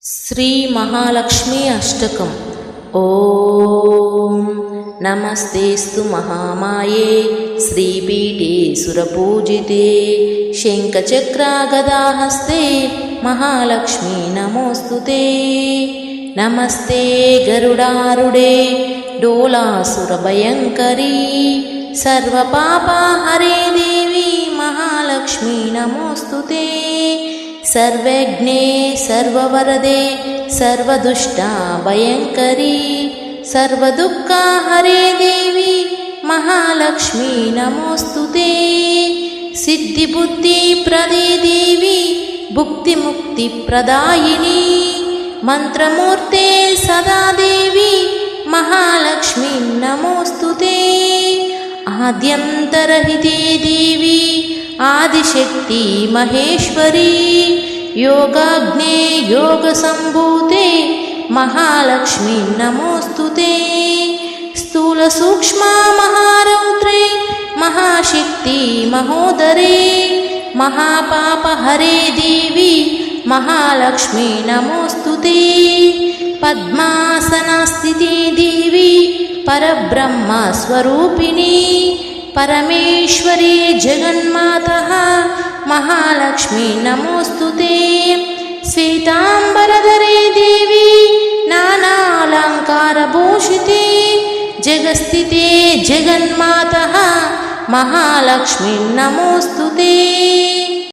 श्री महालक्ष्मी अष्टकम्। ओम नमस्तेस्तु महामाये श्रीपीठे सुरपूजिते शंखचक्रागदाहस्ते महालक्ष्मी नमोस्तुते। नमस्ते गरुडारूढे डोलासुरभयंकरी सर्वपापहरे देवी महालक्ष्मी नमोस्तुते। सर्वज्ञे सर्ववरदे सर्वदुष्टाभयंकरी सर्वदुःखहरे देवी महालक्ष्मी नमोस्तुते। सिद्धिबुद्धिप्रदे देवी भुक्तिमुक्तिप्रदायिनी मंत्रमूर्ते सदा देवी महालक्ष्मी नमोस्तुते। आद्यन्तरहिते देवी आदिशक्ति महेश्वरी योगाग्ने योगसंभूते महालक्ष्मी नमोस्तुते। स्थूल सूक्ष्म महारौद्रे महाशक्ति महोदरे महापापहरे देवी महालक्ष्मी नमोस्तुते। पद्मासनस्थिते देवी परब्रह्म स्वरूपिणी परमेश्वरी जगन्मातः महालक्ष्मी नमोस्तुते। श्वेतांबरधरे देवी नानालंकारभूषिते जगस्थिते जगन्मातः महालक्ष्मी नमोस्तुते।